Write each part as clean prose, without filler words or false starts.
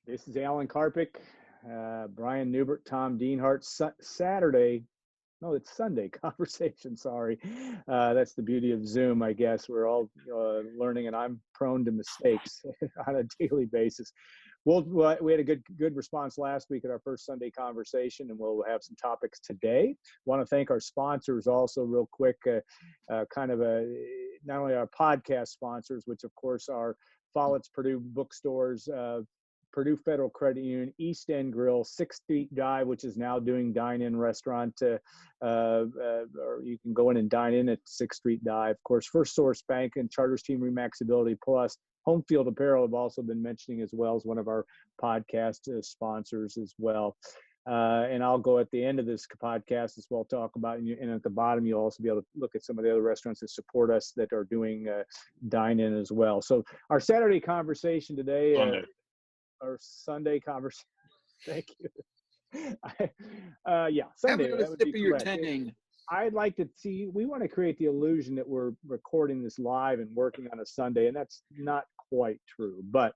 This is Alan Karpick, Brian Newbert, Tom Dienhart. Saturday, no, it's Sunday conversation. Sorry, that's the beauty of Zoom. I guess we're all learning, and I'm prone to mistakes on a daily basis. We had a good response last week at our first Sunday conversation, and we'll have some topics today. Want to thank our sponsors also, real quick. Not only our podcast sponsors, which of course are Follett's Purdue Bookstores, Purdue Federal Credit Union, East End Grill, 6th Street Dive, which is now doing dine-in restaurant, or you can go in and dine in at 6th Street Dive. Of course, First Source Bank and Charters Team Remaxability Plus. Home Field Apparel have also been mentioning as well as one of our podcast sponsors as well. And I'll go at the end of this podcast as well, talk about, and at the bottom, you'll also be able to look at some of the other restaurants that support us that are doing dine-in as well. So our Saturday conversation today, our Sunday conversation. Thank you. Sunday. Have a sip of your Tang. I'd like to see. We want to create the illusion that we're recording this live and working on a Sunday, and that's not quite true. But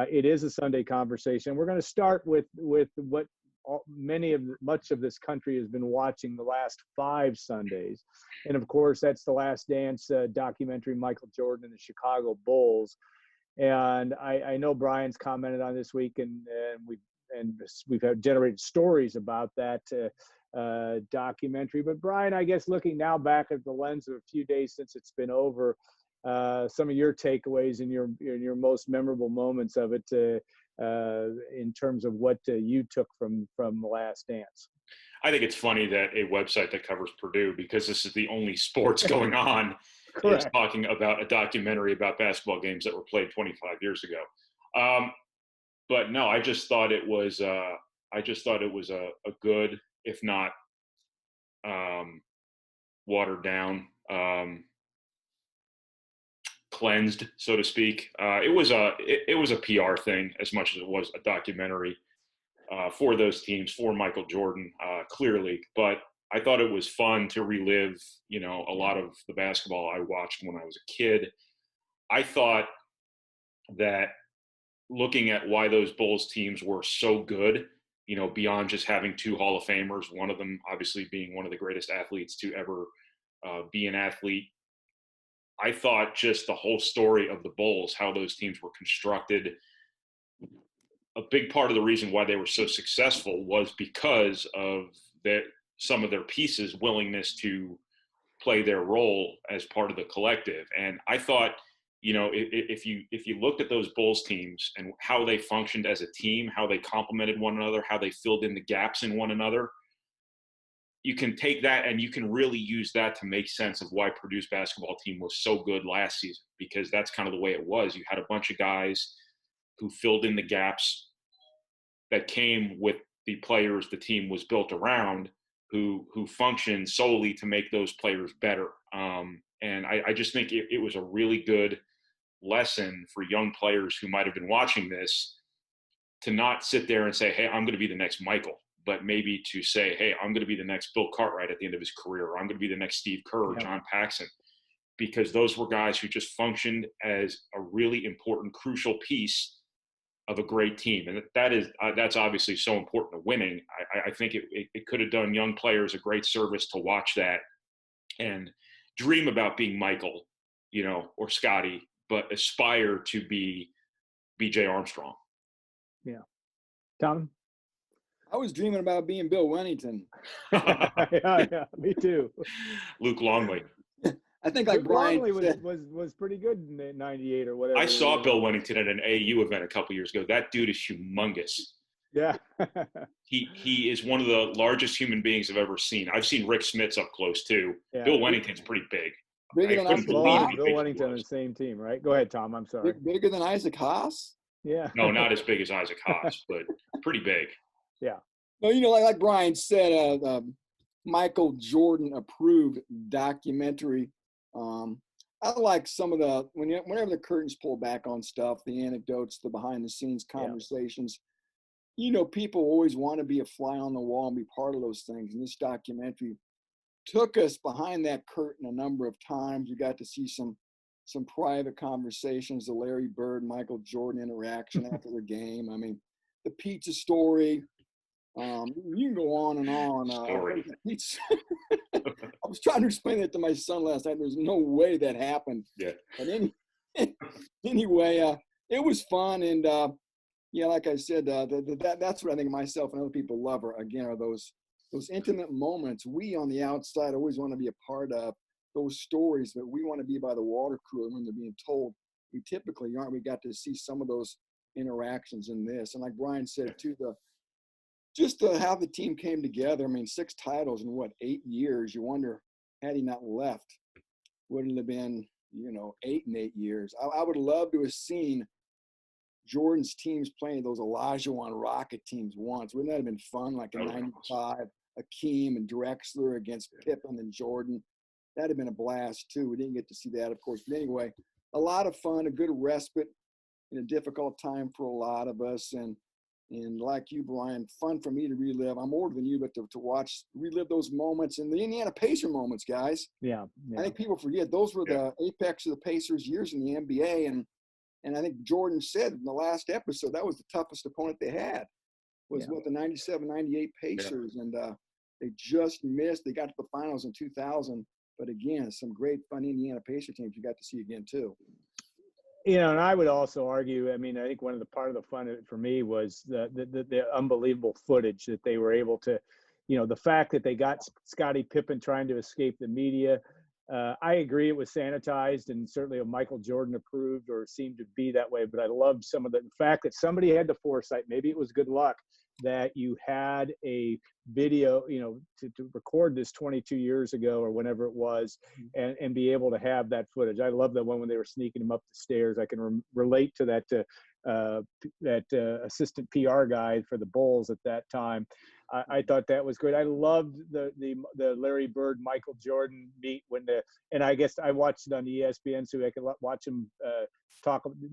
it is a Sunday conversation. We're going to start with what much of this country has been watching the last 5 Sundays, and of course that's the Last Dance documentary, Michael Jordan and the Chicago Bulls. And I know Brian's commented on this week, and we've had generated stories about that documentary. But Brian, I guess looking now back at the lens of a few days since it's been over, some of your takeaways and your most memorable moments of it, in terms of what you took from The Last Dance. I think it's funny that a website that covers Purdue, because this is the only sports going on, is talking about a documentary about basketball games that were played 25 years ago. But no, I just thought it was a good, if not watered down, cleansed, so to speak. It was a PR thing as much as it was a documentary for those teams, for Michael Jordan, clearly. But I thought it was fun to relive, a lot of the basketball I watched when I was a kid. I thought that looking at why those Bulls teams were so good, beyond just having 2 Hall of Famers, one of them obviously being one of the greatest athletes to ever be an athlete. I thought just the whole story of the Bulls, how those teams were constructed, a big part of the reason why they were so successful was because of some of their pieces' willingness to play their role as part of the collective. And I thought, if you looked at those Bulls teams and how they functioned as a team, how they complemented one another, how they filled in the gaps in one another, you can take that and you can really use that to make sense of why Purdue's basketball team was so good last season, because that's kind of the way it was. You had a bunch of guys who filled in the gaps that came with the players the team was built around, who functioned solely to make those players better. And I just think it was a really good lesson for young players who might have been watching this to not sit there and say, hey, I'm going to be the next Michael, but maybe to say, hey, I'm going to be the next Bill Cartwright at the end of his career, or I'm going to be the next Steve Kerr or John Paxson, because those were guys who just functioned as a really important, crucial piece of a great team. And that's obviously so important to winning. I think it could have done young players a great service to watch that and dream about being Michael, or Scotty, but aspire to be BJ Armstrong. Yeah. Tom? I was dreaming about being Bill Wennington. yeah, me too. Luke Longley. I think like Brian was pretty good in '98 or whatever. I saw Bill Wennington at an AAU event a couple years ago. That dude is humongous. Yeah. he is one of the largest human beings I've ever seen. I've seen Rick Smits up close too. Yeah. Bill Wennington's pretty big. Bigger than Isaac Haas? Bill Wennington on the same team, right? Go ahead, Tom. I'm sorry. Bigger than Isaac Haas? Yeah. No, not as big as Isaac Haas, but pretty big. Yeah. No, like Brian said, Michael Jordan approved documentary. I like some of whenever the curtains pull back on stuff, the anecdotes, the behind the scenes conversations. People always want to be a fly on the wall and be part of those things. And this documentary took us behind that curtain a number of times. We got to see some private conversations, the Larry Bird, Michael Jordan interaction after the game. I mean, the pizza story. You can go on and on. Story. I was trying to explain that to my son last night. There's no way that happened. Yeah. But anyway, it was fun. And, yeah, like I said, that's what I think myself and other people love are those intimate moments. We on the outside always want to be a part of those stories that we want to be by the water cooler when they're being told. We typically aren't. We got to see some of those interactions in this. And like Brian said, too, just how the team came together. I mean, 6 titles in 8 years. You wonder, had he not left, would it have been, 8 in 8 years? I would love to have seen Jordan's teams playing those Olajuwon Rocket teams once. Wouldn't that have been fun? Like in '95, Akeem and Drexler against Pippen and Jordan. That'd have been a blast too. We didn't get to see that, of course. But anyway, a lot of fun, a good respite in a difficult time for a lot of us. And like you, Brian, fun for me to relive. I'm older than you, but to relive those moments and the Indiana Pacer moments, guys. Yeah. I think people forget those were the apex of the Pacers' years in the NBA. And I think Jordan said in the last episode, that was the toughest opponent they had was the 97-98 Pacers. Yeah. And they just missed. They got to the finals in 2000. But again, some great fun Indiana Pacer teams you got to see again too. And I would also argue, I mean, I think one of the part of the fun of it for me was the unbelievable footage that they were able to, the fact that they got Scottie Pippen trying to escape the media. I agree it was sanitized and certainly Michael Jordan approved or seemed to be that way. But I loved some of the fact that somebody had the foresight, maybe it was good luck, that you had a video, to record this 22 years ago or whenever it was, and be able to have that footage. I love that one when they were sneaking him up the stairs. I can relate to that assistant PR guy for the Bulls at that time. I thought that was great. I loved the Larry Bird, Michael Jordan meet and I guess I watched it on ESPN so I could watch him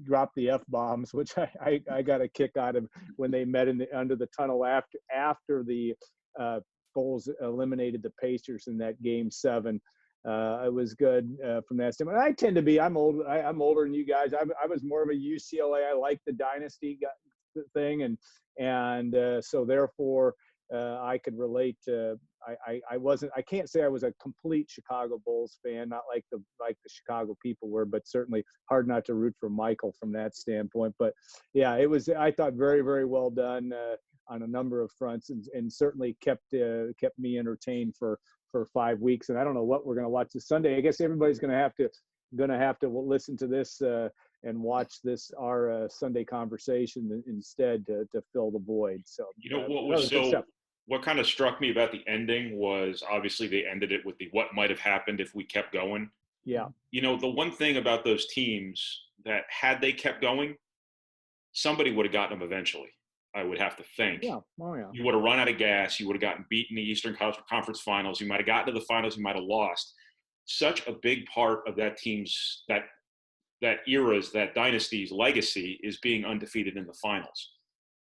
drop the F-bombs, which I got a kick out of when they met under the tunnel after the Bulls eliminated the Pacers in that Game 7. It was good from that standpoint. I tend to be. I'm older than you guys. I was more of a UCLA. I like the dynasty thing, and so therefore I could relate to. I can't say I was a complete Chicago Bulls fan, not like the Chicago people were, but certainly hard not to root for Michael from that standpoint. But yeah, it was. I thought very, very well done on a number of fronts, and certainly kept me entertained for 5 weeks. And I don't know what we're going to watch this Sunday. I guess everybody's going to have to listen to this and watch our Sunday conversation instead to fill the void. So what kind of struck me about the ending was obviously they ended it with what might have happened if we kept going. Yeah. The one thing about those teams that had they kept going, somebody would have gotten them eventually. I would have to think. Yeah. Oh, yeah. You would have run out of gas. You would have gotten beat in the Eastern Conference Finals. You might have gotten to the finals. You might have lost. Such a big part of that team's that era's, that dynasty's legacy is being undefeated in the finals.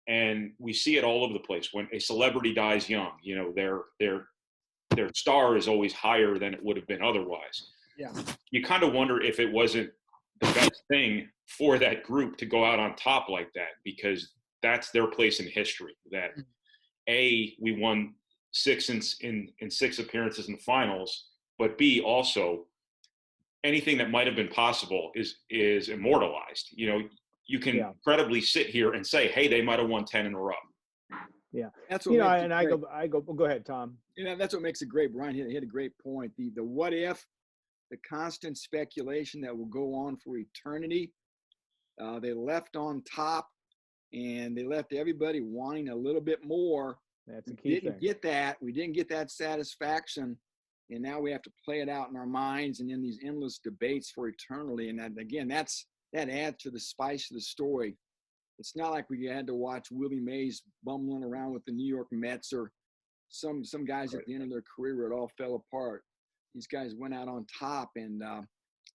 And we see it all over the place. When a celebrity dies young, their star is always higher than it would have been otherwise. Yeah. You kind of wonder if it wasn't the best thing for that group to go out on top like that, because that's their place in history. That we won 6 in 6 appearances in the finals, but B, also anything that might have been possible is immortalized. You can credibly sit here and say, hey, they might have won 10 in a row. Yeah, that's what I go. Go ahead, Tom. That's what makes it great. Brian hit a great point. The what if, the constant speculation that will go on for eternity. They left on top. And they left everybody wanting a little bit more. That's a key thing. We didn't get that satisfaction. And now we have to play it out in our minds and in these endless debates for eternity. And that adds to the spice of the story. It's not like we had to watch Willie Mays bumbling around with the New York Mets or some guys at the end of their career where it all fell apart. These guys went out on top. And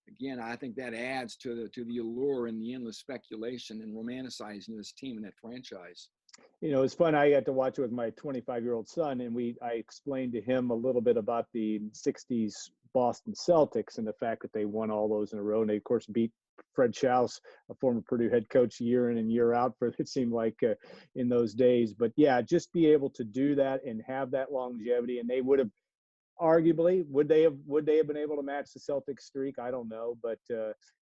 again, I think that adds to the allure and the endless speculation and romanticizing this team and that franchise. It's fun. I got to watch it with my 25-year-old son, and I explained to him a little bit about the 60s Boston Celtics and the fact that they won all those in a row. And they, of course, beat Fred Schaus, a former Purdue head coach, year in and year out for it seemed like in those days. But yeah, just be able to do that and have that longevity. And they would have arguably would they have been able to match the Celtics streak? I don't know, but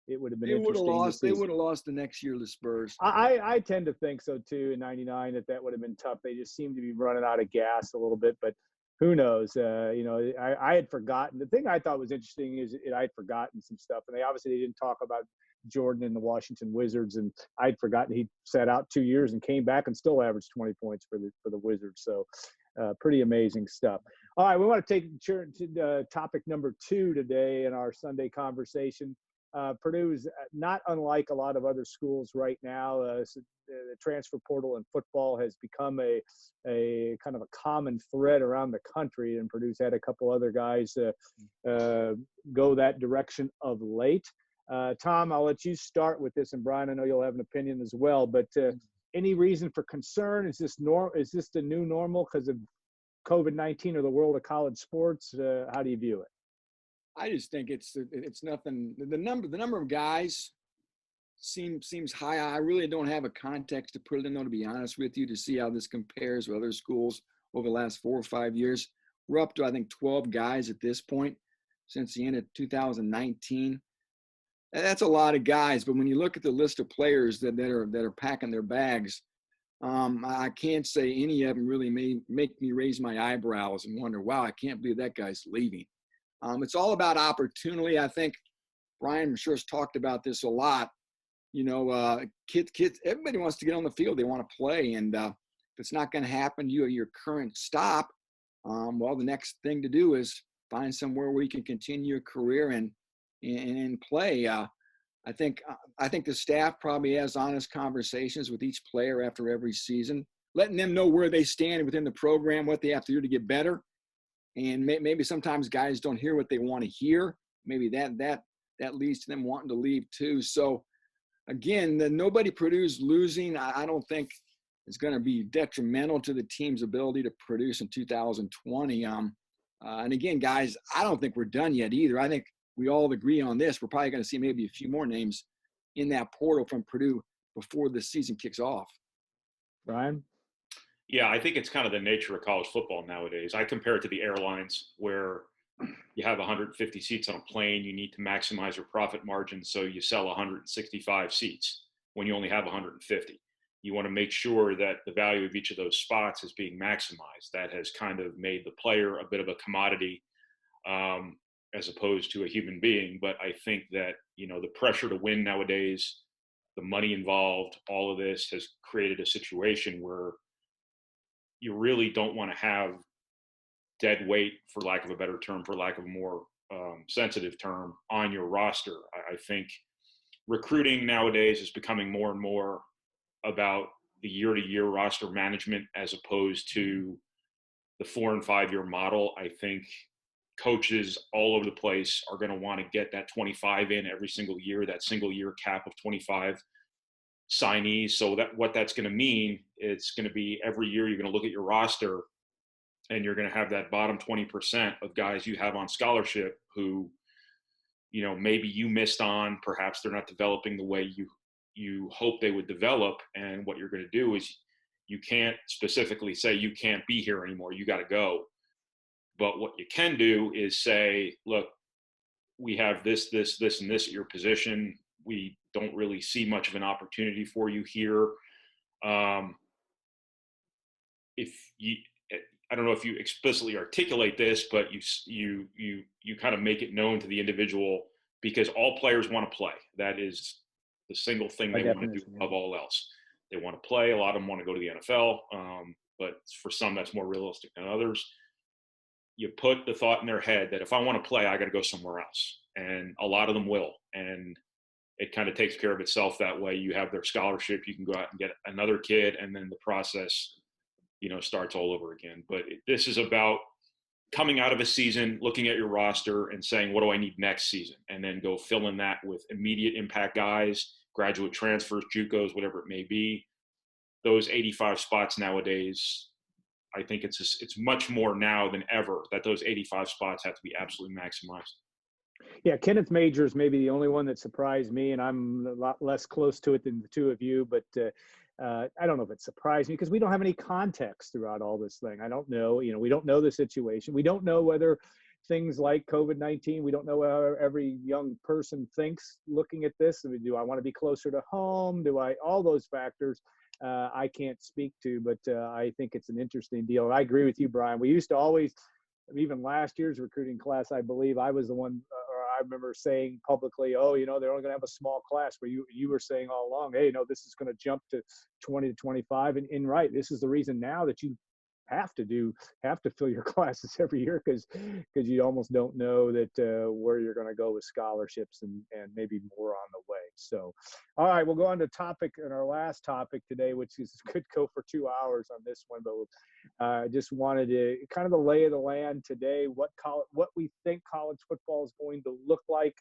it would have been interesting to see. They would have lost the next year to the Spurs. I tend to think so too. In '99, that would have been tough. They just seemed to be running out of gas a little bit, but who knows? I had forgotten. The thing I thought was interesting is I had forgotten some stuff, and they didn't talk about Jordan and the Washington Wizards, and I'd forgotten he sat out 2 years and came back and still averaged 20 points for the Wizards. So pretty amazing stuff. All right, we want to take to topic number 2 today in our Sunday conversation. Purdue is not unlike a lot of other schools right now. The transfer portal in football has become a kind of a common thread around the country, and Purdue's had a couple other guys go that direction of late. Tom, I'll let you start with this, and Brian, I know you'll have an opinion as well. But any reason for concern? Is this the new normal because of COVID-19 or the world of college sports? How do you view it? I just think it's nothing. The number of guys seems high. I really don't have a context to put it in, though, to be honest with you, to see how this compares with other schools over the last 4 or 5 years. We're up to, I think, 12 guys at this point since the end of 2019. That's a lot of guys, but when you look at the list of players that are packing their bags, I can't say any of them really make me raise my eyebrows and wonder, wow, I can't believe that guy's leaving. It's all about opportunity. I think Brian, I'm sure, has talked about this a lot. Kids, everybody wants to get on the field. They want to play. And if it's not going to happen, your current stop, well, the next thing to do is find somewhere where you can continue your career and play. I think the staff probably has honest conversations with each player after every season, letting them know where they stand within the program, what they have to do to get better. And maybe sometimes guys don't hear what they want to hear. Maybe that leads to them wanting to leave too. So again, nobody Purdue's losing, I don't think is going to be detrimental to the team's ability to produce in 2020. And again, guys, I don't think we're done yet either. I think we all agree on this. We're probably going to see maybe a few more names in that portal from Purdue before the season kicks off. Brian? Yeah, I think it's kind of the nature of college football nowadays. I compare it to the airlines where you have 150 seats on a plane. You need to maximize your profit margin, so you sell 165 seats when you only have 150. You want to make sure that the value of each of those spots is being maximized. That has kind of made the player a bit of a commodity as opposed to a human being. But I think that, the pressure to win nowadays, the money involved, all of this has created a situation where you really don't want to have dead weight, for lack of a better term, for lack of a more sensitive term, on your roster. I think recruiting nowadays is becoming more and more about the year-to-year roster management as opposed to the 4 and 5 year model. I think coaches all over the place are going to want to get that 25 in every single year, that single year cap of 25 signees. So what that's going to mean, it's going to be every year you're going to look at your roster and you're going to have that bottom 20% of guys you have on scholarship who, maybe you missed on, perhaps they're not developing the way you hope they would develop. And what you're going to do is you can't specifically say you can't be here anymore, you got to go. But what you can do is say, look, we have this, and this at your position. We don't really see much of an opportunity for you here. I don't know if you explicitly articulate this, but you kind of make it known to the individual, because all players want to play. That is the single thing they want to do above all else. They want to play. A lot of them want to go to the NFL, but for some that's more realistic than others. You put the thought in their head that if I want to play, I got to go somewhere else. And a lot of them will. And it kind of takes care of itself that way. You have their scholarship, you can go out and get another kid, and then the process, starts all over again. But this is about coming out of a season, looking at your roster and saying, what do I need next season? And then go fill in that with immediate impact guys, graduate transfers, JUCOs, whatever it may be. Those 85 spots nowadays, I think it's much more now than ever that those 85 spots have to be absolutely maximized. Yeah, Kenneth Majors may be the only one that surprised me, and I'm a lot less close to it than the two of you. But I don't know if it surprised me because we don't have any context throughout all this thing. I don't know. We don't know the situation. We don't know whether things like COVID-19. We don't know how every young person thinks looking at this. I mean, do I want to be closer to home? Do I? All those factors. I can't speak to, but I think it's an interesting deal. And I agree with you, Brian. We used to always, even last year's recruiting class, I believe I was the one, or I remember saying publicly, oh, they're only going to have a small class, where you were saying all along, hey, this is going to jump to 20 to 25. And right, this is the reason now that you have to fill your classes every year, because you almost don't know that where you're going to go with scholarships, and maybe more on the way. So, all right, we'll go on to topic, and our last topic today, which could go for 2 hours on this one, but I just wanted to kind of the lay of the land today, what we think college football is going to look like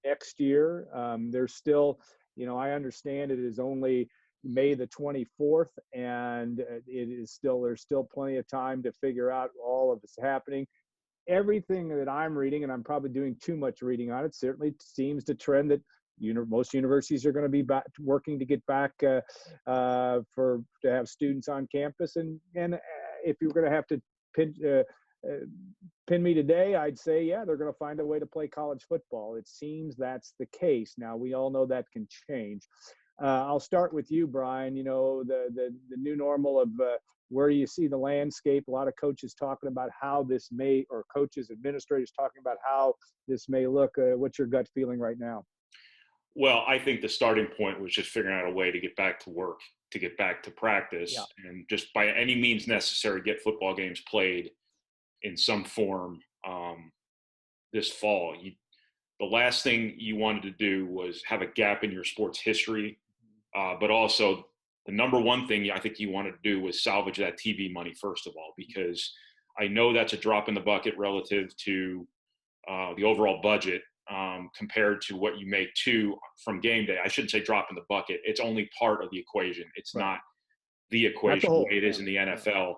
next year. There's still, I understand it is only May the 24th, and there's still plenty of time to figure out all of this happening. Everything that I'm reading, and I'm probably doing too much reading on it, certainly seems to trend that most universities are going to be back working to get back to have students on campus. And if you're going to have to pin me today, I'd say, yeah, they're going to find a way to play college football. It seems that's the case. Now, we all know that can change. I'll start with you, Brian. The new normal of where you see the landscape. A lot of coaches talking about how this may, or coaches, administrators talking about how this may look. What's your gut feeling right now? Well, I think the starting point was just figuring out a way to get back to work, to get back to practice, yeah. and just by any means necessary, get football games played in some form this fall. The last thing you wanted to do was have a gap in your sports history, but also the number one thing I think you wanted to do was salvage that TV money, first of all, because I know that's a drop in the bucket relative to the overall budget compared to what you make from game day. I shouldn't say drop in the bucket. It's only part of the equation. It's right. not the equation the way it is in the NFL, yeah.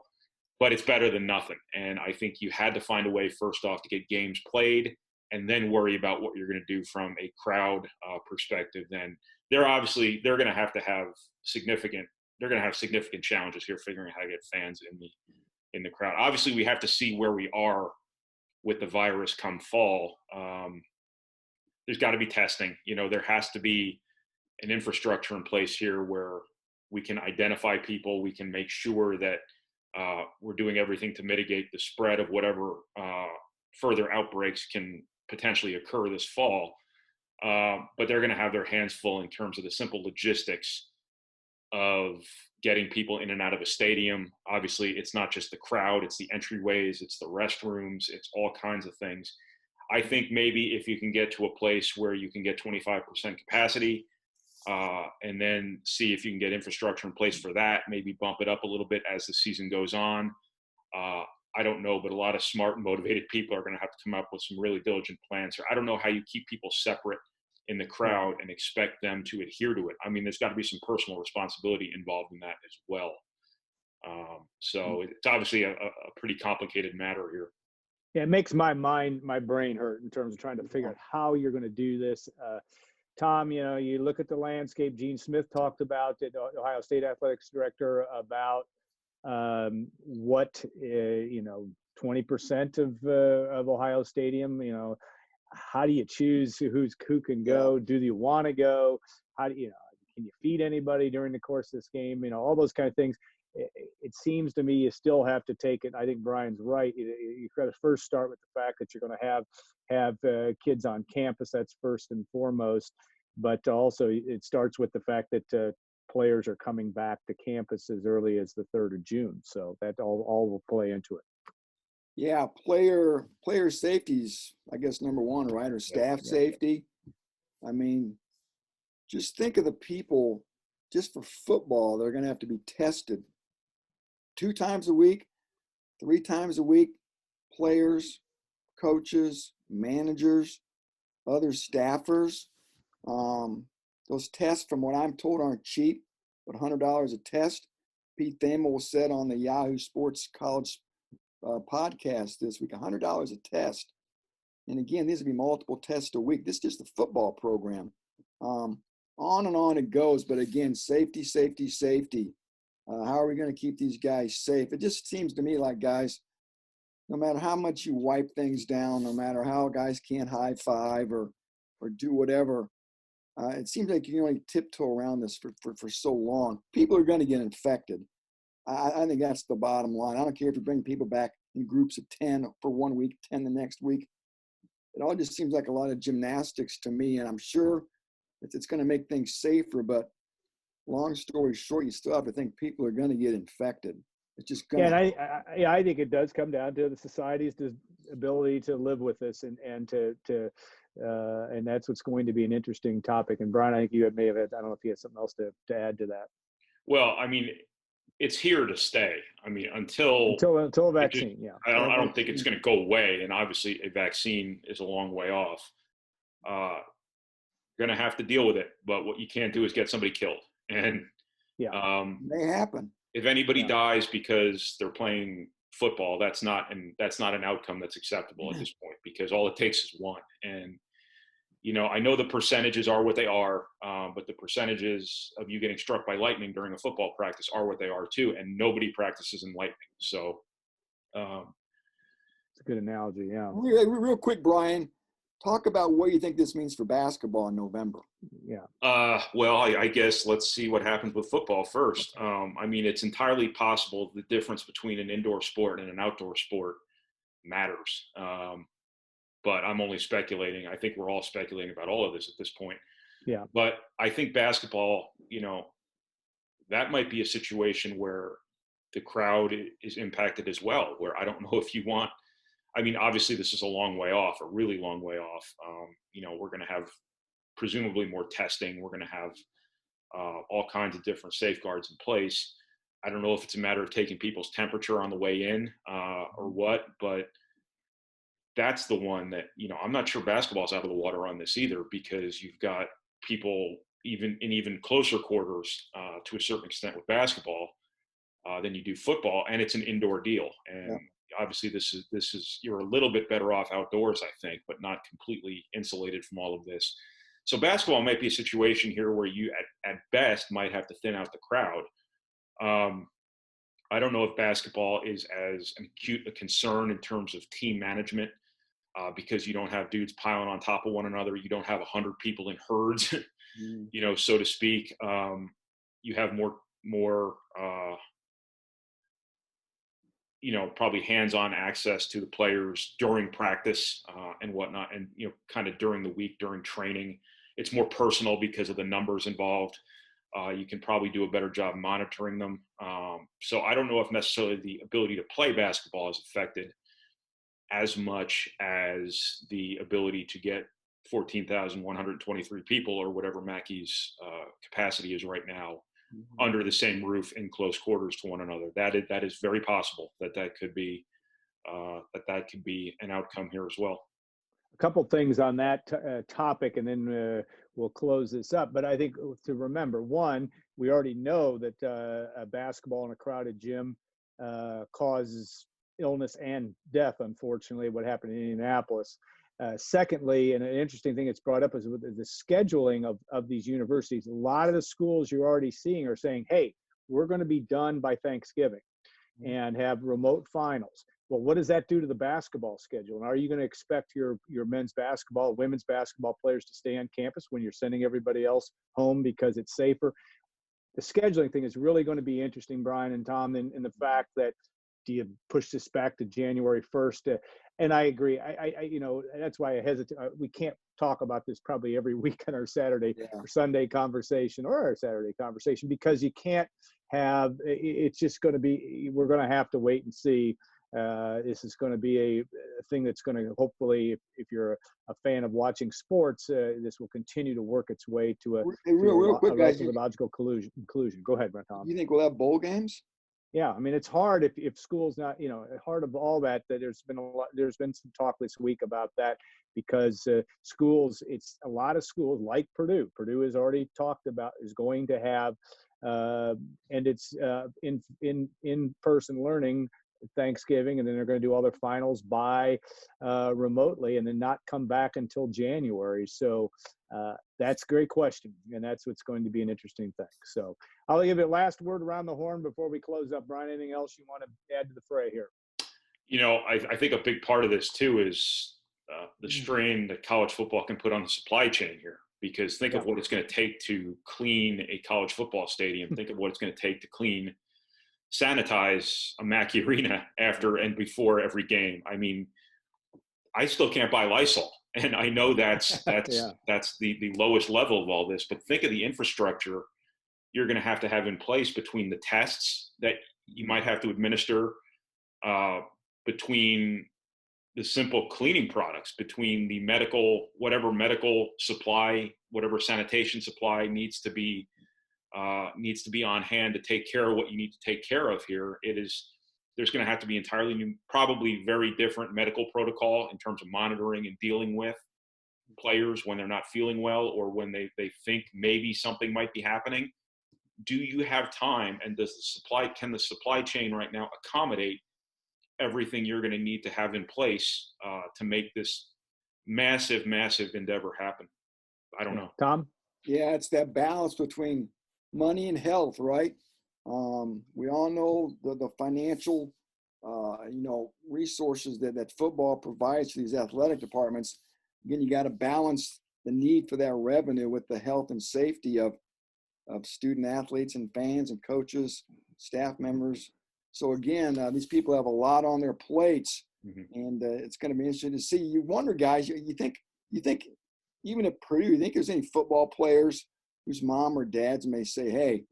But it's better than nothing. And I think you had to find a way, first off, to get games played, and then worry about what you're going to do from a crowd perspective. Then they're going to have significant challenges here figuring out how to get fans in the crowd. Obviously, we have to see where we are with the virus come fall. There's got to be testing. There has to be an infrastructure in place here where we can identify people. We can make sure that we're doing everything to mitigate the spread of whatever further outbreaks can potentially occur this fall. But they're going to have their hands full in terms of the simple logistics of getting people in and out of a stadium. Obviously, it's not just the crowd, it's the entryways, it's the restrooms, it's all kinds of things. I think maybe if you can get to a place where you can get 25% capacity, and then see if you can get infrastructure in place for that, maybe bump it up a little bit as the season goes on. I don't know, but a lot of smart and motivated people are going to have to come up with some really diligent plans. I don't know how you keep people separate in the crowd and expect them to adhere to it. I mean, there's got to be some personal responsibility involved in that as well. So it's obviously a pretty complicated matter here. Yeah, it makes my brain hurt in terms of trying to figure out how you're going to do this. Tom, you look at the landscape. Gene Smith talked about it, Ohio State athletics director, about what 20% of Ohio Stadium. How do you choose who can go? Do you want to go? How do can you feed anybody during the course of this game? All those kind of things. It seems to me you still have to take it. I think Brian's right. You've got to first start with the fact that you're going to have kids on campus. That's first and foremost. But also it starts with the fact that players are coming back to campus as early as the 3rd of June. So that all will play into it. Yeah, player safety's, I guess, number one, right? Or staff safety. I mean, just think of the people just for football. They're going to have to be tested 2 times a week, 3 times a week. Players, coaches, managers, other staffers. Those tests, from what I'm told, aren't cheap, but $100 a test. Pete Thamel said on the Yahoo Sports College podcast this week, $100 a test. And again, these would be multiple tests a week. This is just a football program. On and on it goes. But again, safety, safety, safety. How are we going to keep these guys safe? It just seems to me like, guys, no matter how much you wipe things down, no matter how guys can't high five or do whatever, it seems like you can only tiptoe around this for so long. People are going to get infected. I think that's the bottom line. I don't care if you bring people back in groups of 10 for 1 week, 10 the next week. It all just seems like a lot of gymnastics to me, and I'm sure it's going to make things safer, but long story short, you still have to think people are going to get infected. It's just going to. And I think it does come down to the society's ability to live with this and that's what's going to be an interesting topic. And Brian, I think you may have had, I don't know if you had something else to add to that. Well, I mean, it's here to stay. I mean, until a vaccine, yeah. I don't think it's going to go away. And obviously, a vaccine is a long way off. Going to have to deal with it. But what you can't do is get somebody killed. And may happen. If anybody dies because they're playing football, that's not an outcome that's acceptable at this point, because all it takes is one. And I know the percentages are what they are, but the percentages of you getting struck by lightning during a football practice are what they are too, and nobody practices in lightning. So it's a good analogy, yeah. Real quick, Brian, talk about what you think this means for basketball in November. Yeah. Well, I guess let's see what happens with football first. I mean, it's entirely possible the difference between an indoor sport and an outdoor sport matters. But I'm only speculating. I think we're all speculating about all of this at this point. Yeah. But I think basketball, that might be a situation where the crowd is impacted as well, where I don't know if you want, I mean, obviously this is a long way off, a really long way off. We're going to have presumably more testing. We're going to have all kinds of different safeguards in place. I don't know if it's a matter of taking people's temperature on the way in or what, but that's the one that, I'm not sure basketball's out of the water on this either, because you've got people even closer quarters to a certain extent with basketball than you do football, and it's an indoor deal. And obviously this is you're a little bit better off outdoors, I think, but not completely insulated from all of this. So basketball might be a situation here where you at best might have to thin out the crowd. I don't know if basketball is as acute a concern in terms of team management, because you don't have dudes piling on top of one another. You don't have 100 people in herds, so to speak. You have more probably hands-on access to the players during practice and whatnot, and kind of during the week, during training. It's more personal because of the numbers involved. You can probably do a better job monitoring them. So I don't know if necessarily the ability to play basketball is affected as much as the ability to get 14,123 people or whatever Mackey's capacity is right now under the same roof in close quarters to one another. That is very possible that could be an outcome here as well. A couple things on that topic, and then we'll close this up. But I think to remember, one, we already know that a basketball in a crowded gym causes illness and death, unfortunately, what happened in Indianapolis. Secondly, and an interesting thing that's brought up is with the scheduling of these universities. A lot of the schools you're already seeing are saying, hey, we're going to be done by Thanksgiving and have remote finals. Well, what does that do to the basketball schedule? And are you going to expect your men's basketball, women's basketball players to stay on campus when you're sending everybody else home because it's safer? The scheduling thing is really going to be interesting, Brian and Tom, in the fact that, do you push this back to January 1st? And I agree. I that's why I hesitate. We can't talk about this probably every week on our Saturday or Sunday conversation or our Saturday conversation, because you can't have, it's just going to be, we're going to have to wait and see. This is going to be a thing that's going to hopefully, if you're a fan of watching sports, this will continue to work its way to a real quick, guys, logical conclusion. Go ahead, Tom. You think we'll have bowl games? Yeah, I mean, it's hard if school's not, hard of all that there's been some talk this week about that, because schools, it's a lot of schools like Purdue. Purdue has already talked about is going to have, and it's in-person learning Thanksgiving, and then they're going to do all their finals by remotely, and then not come back until January. So that's a great question, and that's what's going to be an interesting thing. So I'll give it last word around the horn before we close up. Brian, anything else you want to add to the fray here? I think a big part of this too is the strain that college football can put on the supply chain here. Because think of what it's going to take to clean a college football stadium. Think of what it's going to take to sanitize a Mackey Arena after and before every game. I mean, I still can't buy Lysol, and I know that's the lowest level of all this. But think of the infrastructure you're going to have in place between the tests that you might have to administer, between the simple cleaning products, between the whatever medical supply, whatever sanitation supply needs to be on hand to take care of what you need to take care of here. There's going to have to be entirely new, probably very different medical protocol in terms of monitoring and dealing with players when they're not feeling well or when they think maybe something might be happening. Do you have time, and can the supply chain right now accommodate everything you're going to need to have in place to make this massive, massive endeavor happen? I don't know. Tom? Yeah, it's that balance between money and health, right? We all know the financial, resources that football provides to these athletic departments. Again, you got to balance the need for that revenue with the health and safety of student athletes and fans and coaches, staff members. So again, these people have a lot on their plates, and it's going to be interesting to see. You wonder, guys, you think even at Purdue, you think there's any football players whose mom or dads may say, "Hey,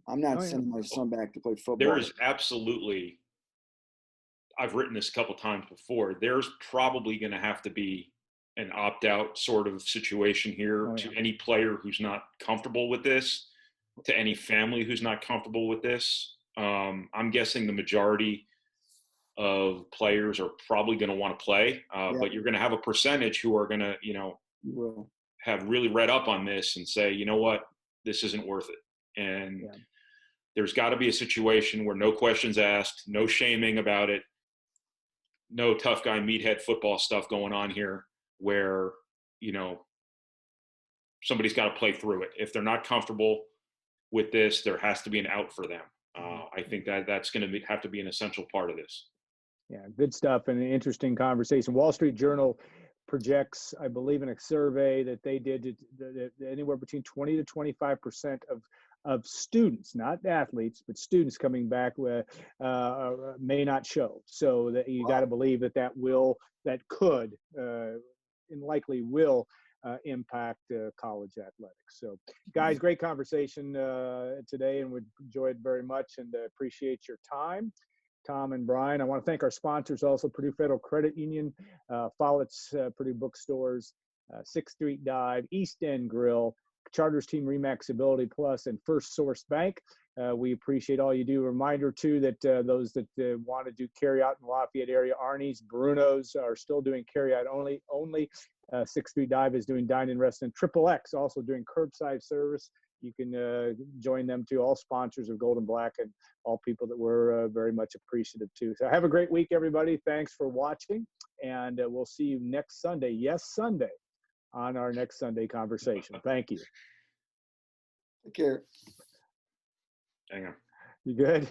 I'm not sending my son back to play football"? There is absolutely. I've written this a couple times before. There's probably going to have to be an opt-out sort of situation here to any player who's not comfortable with this, to any family who's not comfortable with this. I'm guessing the majority of players are probably going to want to play, but you're going to have a percentage who are going to, have really read up on this and say, you know what, this isn't worth it. And there's got to be a situation where no questions asked, no shaming about it, no tough guy meathead football stuff going on here, where, somebody's got to play through it. If they're not comfortable with this, there has to be an out for them. I think that's going to have to be an essential part of this. Yeah, good stuff and an interesting conversation. Wall Street Journal projects, I believe, in a survey that they did, that anywhere between 20 to 25% of students, not athletes, but students coming back may not show. So that you got to believe that could, and likely will impact college athletics. So, guys, great conversation today, and we enjoyed very much, and appreciate your time, Tom and Brian. I want to thank our sponsors also, Purdue Federal Credit Union, Follett's Purdue Bookstores, 6th Street Dive, East End Grill, Charters Team Remax Ability Plus, and First Source Bank. We appreciate all you do. Reminder, too, that those that want to do carry-out in the Lafayette area, Arnie's, Bruno's are still doing carry-out only. 6th Street Dive is doing dine-in restaurant. Triple X also doing curbside service. You can join them, too. All sponsors of Gold and Black, and all people that we're very much appreciative, too. So have a great week, everybody. Thanks for watching, and we'll see you next Sunday. Yes, Sunday, on our next Sunday conversation. Thank you. Take care. Hang on. You good?